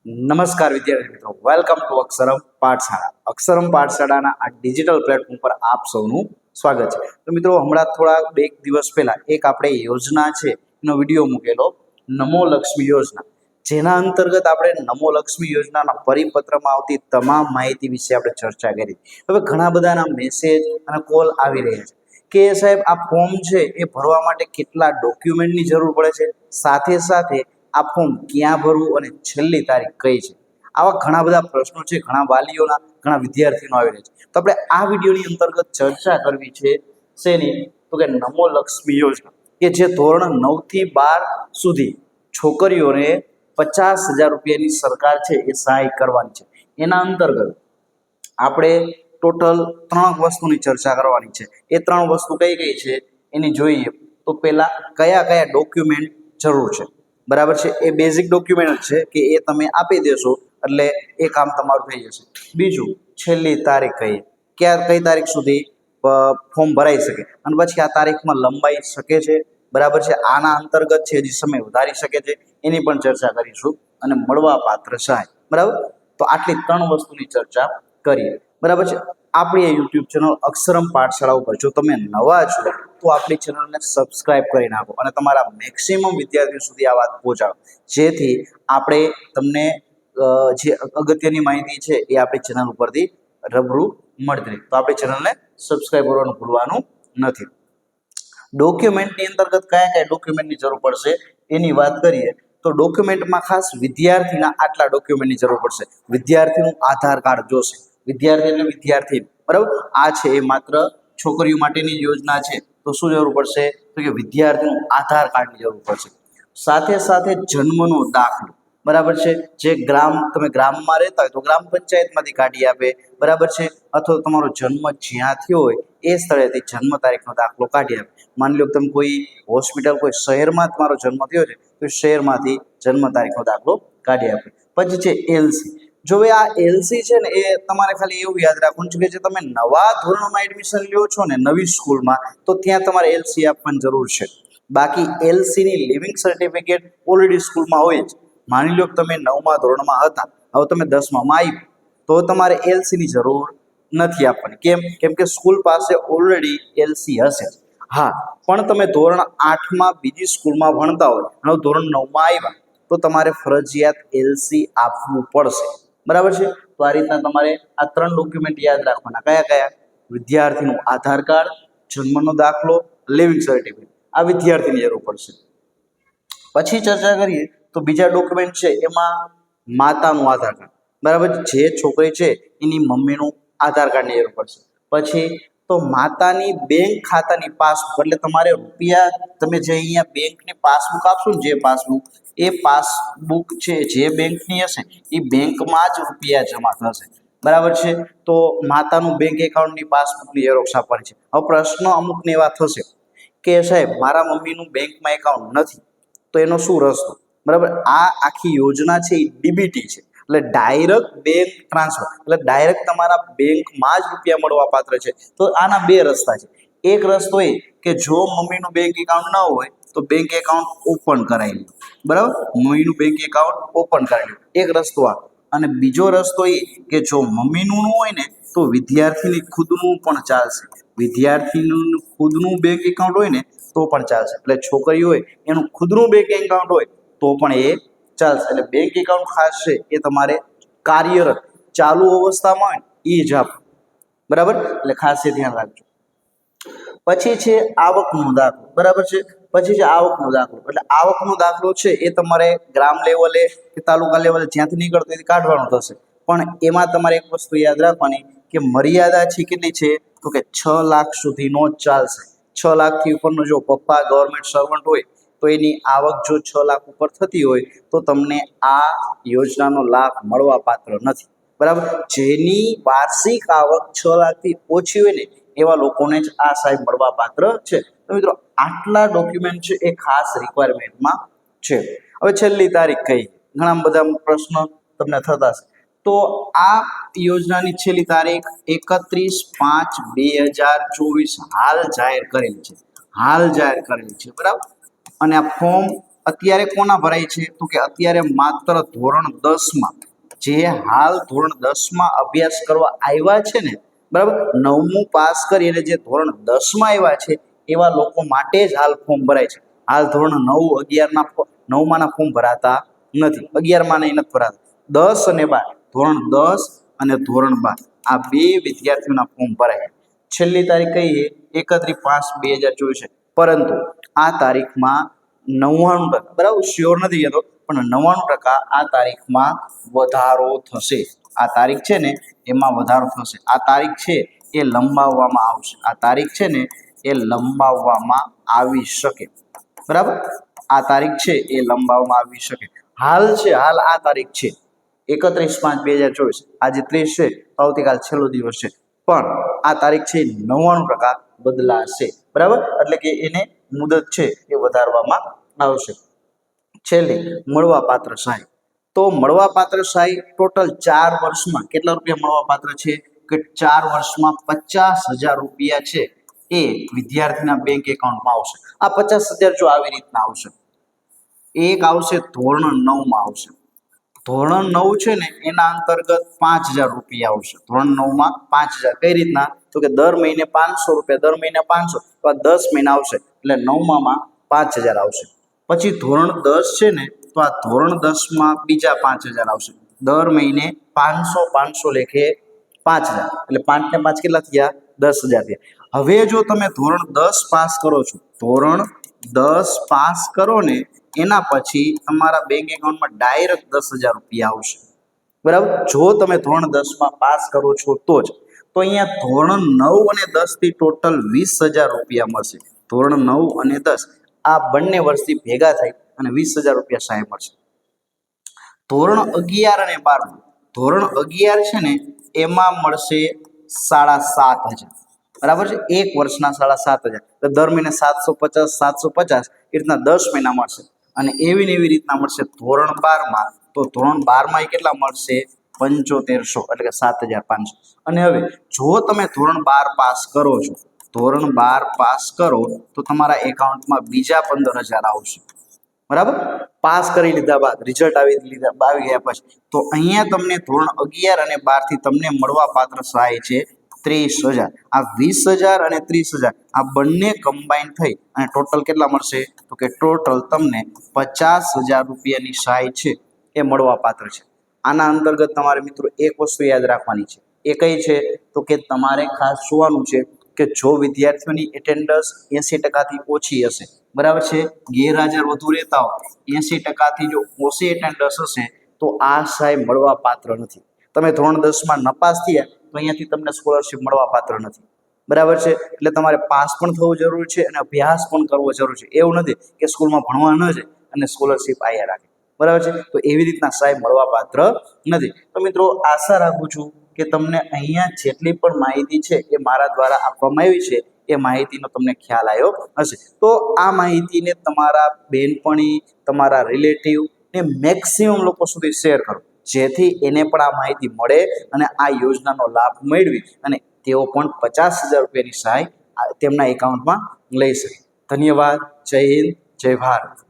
નમસ્કાર વિદ્યાર્થી મિત્રો, વેલકમ ટુ અક્ષરમ પાઠશાળા. અક્ષરમ પાઠશાળાના આ ડિજિટલ પ્લેટફોર્મ પર આપ સૌનું સ્વાગત છે. તો મિત્રો, હમણાં થોડા બે દિવસ પહેલા એક આપણે યોજના છે એનો વિડીયો મૂકેલો, નમો લક્ષ્મી યોજના, જેના અંતર્ગત આપણે નમો લક્ષ્મી યોજનાના પરિપત્રમાં આવતી તમામ માહિતી વિશે આપણે ચર્ચા કરી. હવે ઘણા બધાના મેસેજ અને કોલ આવી રહ્યા છે કે સાહેબ આ ફોર્મ છે એ ભરવા માટે કેટલા ડોક્યુમેન્ટની જરૂર પડે છે, સાથે સાથે આ ફોર્મ ક્યાં ભરવું અને છેલ્લી તારીખ કઈ છે. આવા ઘણા બધા પ્રશ્નો છે, ઘણા વાલીઓના, ઘણા વિદ્યાર્થીઓના આવી રહ્યા છે. તો આપણે આ વિડીયોની અંતર્ગત ચર્ચા કરવી છે શેની, તો કે નમો લક્ષ્મી યોજના, કે જે ધોરણ 9 થી 12 સુધી છોકરીઓને 50,000 રૂપિયાની સરકાર છે એ સહાય કરવાની છે. એના અંતર્ગત આપણે ટોટલ 3 વસ્તુની ચર્ચા કરવાની છે. એ 3 વસ્તુ કઈ કઈ છે એની જોઈએ તો પહેલા કયા કયા ડોક્યુમેન્ટ જરૂર છે. બરાબર છે, એ બેઝિક ડોક્યુમેન્ટ છે કે એ તમે આપી દેશો એટલે એ કામ તમારું થઈ જશે. બીજું, છેલ્લી તારીખ કઈ તારીખ સુધી ફોર્મ ભરાઈ શકે અને પછી આ તારીખમાં લંબાઈ શકે છે. બરાબર છે, આના અંતર્ગત છે હજી સમય વધારી શકે છે, એની પણ ચર્ચા કરીશું. અને મળવા પાત્ર સહાય. બરાબર, તો આટલી 3 વસ્તુની ચર્ચા કરીએ. બરાબર છે, આપણી યુટ્યુબ ચેનલ અક્ષરમ પાઠશાળા ઉપર જો તમે નવા છો તો આપણી ચેનલને સબસ્ક્રાઇબ કરી નાખો અને તમારા મેક્સિમમ વિદ્યાર્થીઓ સુધી આ વાત પહોંચાડો, જેથી આપણે તમને જે અગત્યની માહિતી છે એ આપણી ચેનલ ઉપરથી રૂબરૂ મળતી રહે. તો આપણી ચેનલને સબસ્ક્રાઇબ કરવાનું ભૂલવાનું નથી. ડોક્યુમેન્ટની અંતર્ગત કયા કયા ડોક્યુમેન્ટની જરૂર પડશે એની વાત કરીએ તો ડોક્યુમેન્ટમાં ખાસ વિદ્યાર્થીના આટલા ડોક્યુમેન્ટની જરૂર પડશે. વિદ્યાર્થીનું આધાર કાર્ડ જોશે. વિદ્યાર્થી એટલે વિદ્યાર્થી, બરાબર. આ છે એ માત્ર છોકરીઓ માટેની યોજના છે. તો શું જરૂર પડશે, તો કે વિદ્યાર્થીનું આધાર કાર્ડની જરૂર પડશે. સાથે સાથે જન્મનો દાખલો, બરાબર છે, જે તમે ગ્રામમાં રહેતા હોય તો ગ્રામ પંચાયતમાંથી કાઢી આપે. બરાબર છે, અથવા તમારો જન્મ જ્યાં થયો હોય એ સ્થળેથી જન્મ તારીખનો દાખલો કાઢી આપે. માની લો તમે કોઈ હોસ્પિટલ, કોઈ શહેરમાં તમારો જન્મ થયો છે તો શહેરમાંથી જન્મ તારીખનો દાખલો કાઢી આપે. પછી છે એલસી. જો આ એલસી છે ને એ તમારે ખાલી એવું યાદ રાખવાનું છે કે જે તમે નવા ધોરણમાં એડમિશન લ્યો છો ને નવી સ્કૂલમાં, તો ત્યાં તમારે એલસી આપવાની જરૂર છે. બાકી એલસીની લિવિંગ સર્ટિફિકેટ ઓલરેડી સ્કૂલમાં હોય જ. માની લો કે તમે 9મા ધોરણમાં હતા, હવે તમે 10મામાં આવ્યું તો તમારે એલસીની જરૂર નથી આપવાની. કેમ કે સ્કૂલ પાસે ઓલરેડી એલસી હશે. હા, પણ તમે ધોરણ 8માં બીજી સ્કૂલમાં ભણતા હોય અને ધોરણ 9માં આવ્યા તો તમારે ફરજિયાત એલસી આપવું પડશે. બરાબર છે, તો આ રીતના તમારે આ 3 ડોક્યુમેન્ટ યાદ રાખવાના. કયા કયા? વિદ્યાર્થીનું આધાર કાર્ડ, જન્મનો દાખલો, લિવિંગ સર્ટિફિકેટ. આ વિદ્યાર્થીની જરૂર પડશે. પછી ચર્ચા કરીએ તો બીજા ડોક્યુમેન્ટ છે એમાં માતાનું આધાર કાર્ડ. બરાબર, જે છોકરી છે એની મમ્મીનું આધાર કાર્ડની જરૂર પડશે. પછી તો માતાની બેંક ખાતાની પાસબુક, એટલે તમારે રૂપિયા, તમે જે અહીંયા બેંકની પાસબુક આપશો ને, જે પાસબુક, એ પાસબુક છે જે બેંકની હશે એ બેંકમાં જ રૂપિયા જમા થશે. બરાબર છે, તો માતાનું બેંક એકાઉન્ટની પાસબુકની ઝેરોક્ષ આપવાની છે. હવે પ્રશ્ન અમુકને એવા થશે કે સાહેબ મારા મમ્મીનું બેંકમાં એકાઉન્ટ નથી, તો એનો શું રસ્તો? બરાબર, આ આખી યોજના છે એ ડીબીટી છે, એટલે ડાયરેક્ટ બેંક ટ્રાન્સફર, એટલે ડાયરેક્ટ તમારા બેંકમાં જ રૂપિયા મળવા પાત્ર છે. તો આના 2 રસ્તા છે. એક રસ્તો એ કે જો મમ્મીનું બેંક એકાઉન્ટ ન હોય તો બેંક એકાઉન્ટ ઓપન કરાવી લો. બરાબર, મમ્મીનું બેંક એકાઉન્ટ ઓપન કરાવી લો, એક રસ્તો આ. અને બીજો રસ્તો એ કે જો મમ્મીનું ન હોય ને તો વિદ્યાર્થીની ખુદનું પણ ચાલશે. વિદ્યાર્થીનું ખુદનું બેંક એકાઉન્ટ હોય ને તો પણ ચાલશે. એટલે છોકરી હોય એનું ખુદનું બેંક એકાઉન્ટ હોય તો પણ એ ચાલશે. એટલે બેંક એકાઉન્ટ ખાસ છે એ તમારે કાર્યરત ચાલુ અવસ્થામાં હોય ને એ જ આપો. બરાબર, એટલે ખાસ એ ધ્યાન રાખજો. પછી છે આવકનો દાખલો. બરાબર છે, પછી છે આવકનો દાખલો. એટલે આવકનો દાખલો છે એ તમારે ગ્રામ લેવલે કે તાલુકા લેવલે જ્યાંથી નીકળતો એથી કાઢવાનો થશે. પણ એમાં તમારે એક વસ્તુ યાદ રાખવાની કે મર્યાદા છે કેટલી છે, તો કે 6 લાખ સુધીનો જ ચાલશે. 6 લાખથી ઉપરનો જો પપ્પા ગવર્મેન્ટ સર્વન્ટ હોય તો એની આવક જો 6 લાખ ઉપર થતી હોય તો તમને આ યોજનાનો લાભ મળવા પાત્ર નથી. બરાબર, જેની વાર્ષિક આવક 6 લાખથી ઓછી હોય ને એવા લોકોને જ આ સહાય મળવા પાત્ર છે. તો મિત્રો, આટલા ડોક્યુમેન્ટ છે એ ખાસ રિક્વાયરમેન્ટમાં છે. હવે છેલ્લી તારીખ કઈ, ઘણા બધા પ્રશ્નો તમને થતા હશે. તો આ યોજનાની છેલ્લી તારીખ 31/5/2024 હાલ જાહેર કરેલી છે. બરાબર, અને આ ફોર્મ અત્યારે કોના ભરાય છે? તો કે અત્યારે માત્ર ધોરણ 10માં જે હાલ ધોરણ 10માં અભ્યાસ કરવા આવ્યા છે ને, બરાબર, 9મું પાસ કરી અને જે ધોરણ 10માં આવ્યા છે એવા લોકો માટે જ હાલ ફોર્મ ભરાય છે. હાલ ધોરણ 9, 11ના 9માના ફોર્મ ભરાતા નથી, 11માં નહીં નથી ભરાતા. 10 અને 12, ધોરણ 10 અને ધોરણ 12 આ બે વિદ્યાર્થીઓના ફોર્મ ભરાય. છેલ્લી તારીખ કહીએ 31/5/2024 છે, પરંતુ આ તારીખમાં 99%, બરાબર, શ્યોર નથી કહેતો, પણ 99% આ તારીખમાં વધારો થશે. આ તારીખ છે ને એમાં વધારો થશે. આ તારીખ છે એ લંબાવવામાં આવશે. આ તારીખ છે ને એ લંબાવવામાં આવી શકે, બરાબર. આ તારીખ છે એ લંબાવવામાં આવી શકે. હાલ આ તારીખ છે 31/5/2024. આજે 30 છે, આવતીકાલ છેલ્લો દિવસ છે, પણ આ તારીખ છે 99% બદલાશે, બરાબર. એટલે કે એને મુદત છે એ વધારવામાં આવશે. છેલ્લે મળવાપાત્ર સહાય. તો મળવાપાત્ર સહાય ટોટલ 4 વર્ષમાં કેટલા રૂપિયા મળવાપાત્ર છે? કે 4 વર્ષમાં 50,000 રૂપિયા છે એ વિદ્યાર્થીના બેંક એકાઉન્ટમાં આવશે. આ 50,000 જો આવી રીતના આવશે. એક આવશે ધોરણ 9માં આવશે. ધોરણ 9 છે ને એના અંતર્ગત 5,000 રૂપિયા આવશે. ધોરણ 9માં 5,000 કઈ રીતના? તો કે દર મહિને 500 રૂપિયા, દર મહિને 500, તો આ 10 મહિના આવશે એટલે 9માં 5,000 આવશે. પછી ધોરણ 10 છે ને, તો આ ધોરણ 10માં બીજા 5,000 આવશે. દર મહિને 500 લેખે 5,000, એટલે 5 ને 5 કેટલા થયા? 10,000 થયા. હવે જો તમે ધોરણ 10 પાસ કરો છો, ધોરણ 10 પાસ કરો ને એના પછી તમારા બેંક એકાઉન્ટમાં ડાયરેક્ટ 10,000 રૂપિયા આવશે, બરાબર. જો તમે ધોરણ 10માં પાસ કરો છો તો જ. તો અહીંયા ધોરણ 9 અને 10 થી ટોટલ 20,000 રૂપિયા મળશે. ધોરણ 9 અને 10 આ બંને વર્ષથી ભેગા થઈ અને 20,000 રૂપિયા સહાય મળશે. ધોરણ 11 અને 12, ધોરણ 11 છે ને એમાં મળશે 7,500, બરાબર છે. એક વર્ષના 7,500, તો દર મહિને 750 એ રીતના 10 મહિના મળશે. અને એવી ને એવી રીતના મળશે ધોરણ 12માં. તો ધોરણ 12માં કેટલા મળશે? 7500, એટલે કે 7,500. અને હવે જો તમે ધોરણ 12 પાસ કરો છો, ધોરણ 12 પાસ કરો તો તમારા એકાઉન્ટમાં બીજા 15,000 આવશે, બરાબર. પાસ કરી લીધા બાદ રિઝલ્ટ આવી ગયા પછી તો અહીંયા તમને ધોરણ 11 અને 12 થી તમને મળવાપાત્ર સહાય છે 30,000. આ 20,000 અને 30,000 આ બંને કમ્બાઈન થઈ અને ટોટલ કેટલા મળશે? તો કે ટોટલ તમને 50,000 રૂપિયાની સહાય છે એ મળવાપાત્ર છે. આના અંતર્ગત તમારે મિત્રો એક વસ્તુ યાદ રાખવાની છે. એ કઈ છે? તો કે તમારે ખાસ જોવાનું છે કે જો વિદ્યાર્થીઓની એટેન્ડન્સ 80%થી ઓછી હશે, બરાબર છે, ગેરહાજર વધુ રહેતા હોય, 80%થી જો ઓછી એટેન્ડન્સ હશે તો આ સહાય મળવા પાત્ર નથી. તમે ધોરણ 10માં નપાસ થયા તો અહીંયાથી તમને સ્કોલરશિપ મળવા પાત્ર નથી, બરાબર છે. એટલે તમારે પાસ પણ થવું જરૂરી છે અને અભ્યાસ પણ કરવો જરૂરી છે. એવું નથી કે સ્કૂલમાં ભણવા ન જાય અને સ્કોલરશિપ આયા રાખે, બરાબર છે. તો એવી રીતના સહાય મળવા પાત્ર નથી. તો મિત્રો આશા રાખું છું કે તમને અહીંયા જેટલી પણ માહિતી છે એ મારા દ્વારા આપવામાં આવી છે એ માહિતીનો તમને ખ્યાલ આવ્યો હશે. તો આ માહિતીને તમારા બેનપણી, તમારા રિલેટિવ ને મેક્સિમમ લોકો સુધી શેર કરો, જેથી એને પણ આ માહિતી મળે અને આ યોજનાનો લાભ મેળવી અને તેઓ પણ 50,000 રૂપિયાની સહાય તેમના એકાઉન્ટમાં લઈ શકે. ધન્યવાદ. જય હિન્દ, જય ભારત.